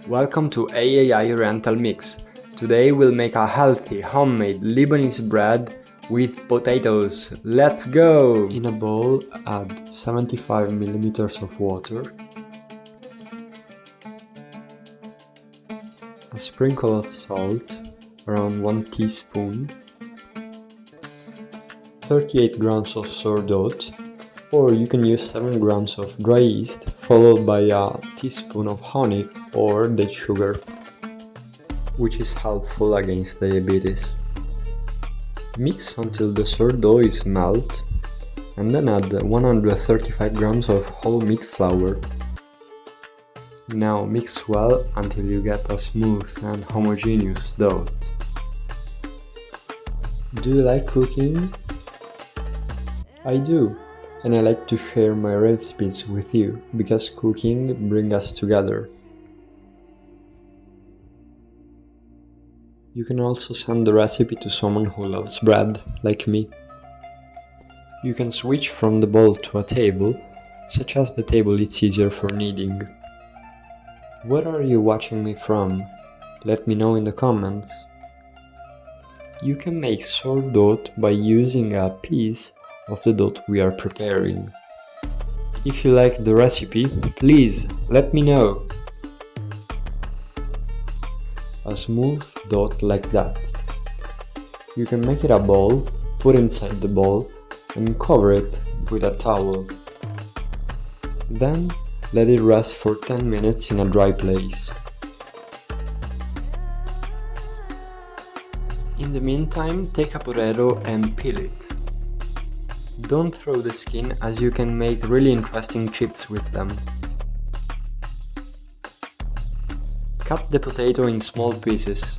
Welcome to AAI Oriental Mix. Today we'll make a healthy homemade Lebanese bread with potatoes. Let's go! In a bowl, add 75 ml of water, a sprinkle of salt, around 1 teaspoon, 38 grams of sourdough, or you can use 7 grams of dry yeast, followed by a teaspoon of honey or date sugar, which is helpful against diabetes. Mix until the sourdough is melt, and then add 135 grams of whole wheat flour. Now mix well until you get a smooth and homogeneous dough. Do you like cooking? I do, and I like to share my recipes with you because cooking brings us together. You can also send the recipe to someone who loves bread, like me. You can switch from the bowl to a table, such as the table it's easier for kneading. Where are you watching me from? Let me know in the comments. You can make sourdough by using a piece of the dough we are preparing. If you like the recipe, please let me know. A smooth dough like that. You can make it a ball, put inside the bowl and cover it with a towel. Then let it rest for 10 minutes in a dry place. In the meantime, take a potato and peel it. Don't throw the skin, as you can make really interesting chips with them. Cut the potato in small pieces.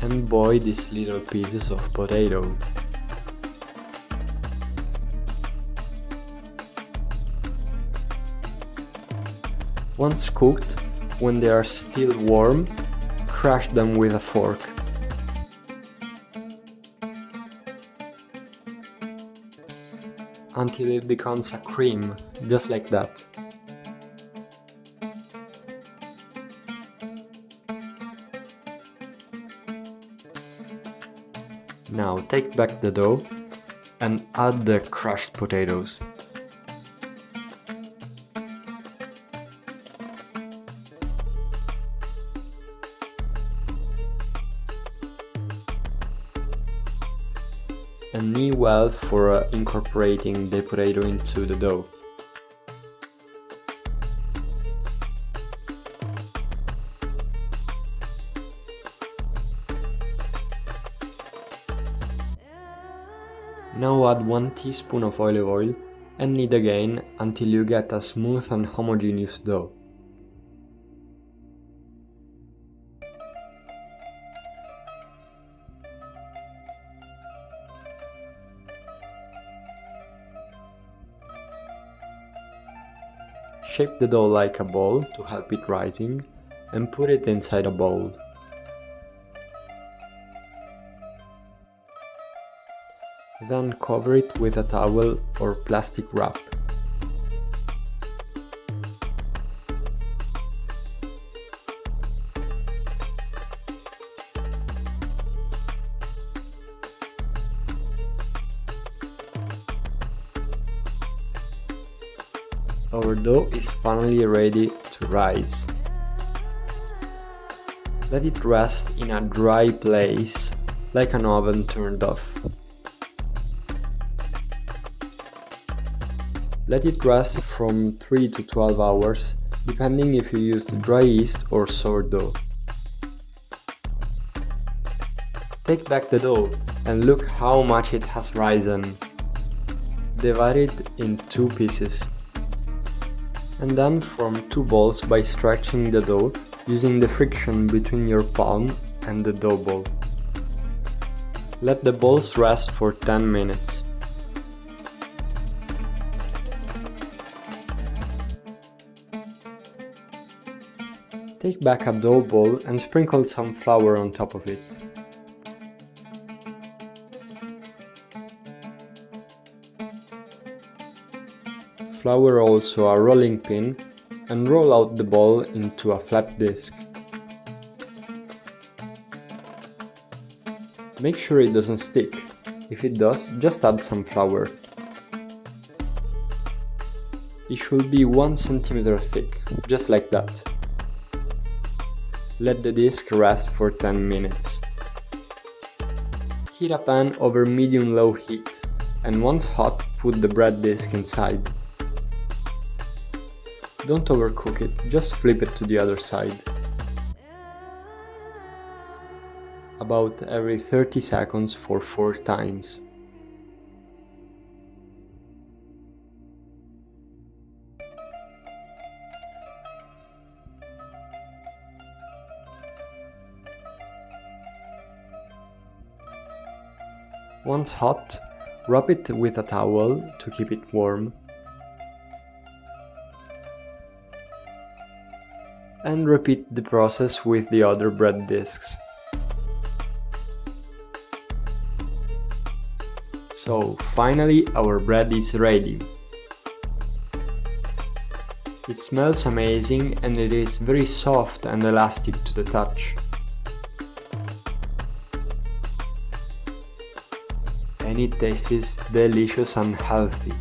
And boil these little pieces of potato. Once cooked, when they are still warm, crush them with a fork. Until it becomes a cream, just like that. Now take back the dough and add the crushed potatoes. And knead well for incorporating the potato into the dough. Now add 1 teaspoon of olive oil and knead again until you get a smooth and homogeneous dough. Shape the dough like a ball to help it rising and put it inside a bowl. Then cover it with a towel or plastic wrap. Our dough is finally ready to rise. Let it rest in a dry place, like an oven turned off. Let it rest from 3 to 12 hours, depending if you use dry yeast or sourdough. Take back the dough and look how much it has risen. Divide it in 2 pieces. And then form 2 balls by stretching the dough using the friction between your palm and the dough ball. Let the balls rest for 10 minutes. Take back a dough ball and sprinkle some flour on top of it. flour also a rolling pin and roll out the ball into a flat disc. Make sure it doesn't stick. If it does, just add some flour. It should be 1 cm thick, just like that. Let the disc rest for 10 minutes. Heat a pan over medium-low heat, and once hot, put the bread disc inside. Don't overcook it, just flip it to the other side. About every 30 seconds for 4 times. Once hot, wrap it with a towel to keep it warm. And repeat the process with the other bread discs. So finally our bread is ready. It smells amazing and it is very soft and elastic to the touch. And it tastes delicious and healthy.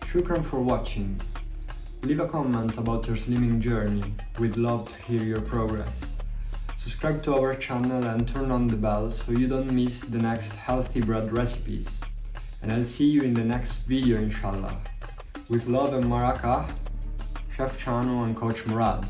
Shukran for watching. Leave a comment about your slimming journey, we'd love to hear your progress. Subscribe to our channel and turn on the bell so you don't miss the next healthy bread recipes. And I'll see you in the next video inshallah. With love and Marakah, Chef Ciano and Coach Murad.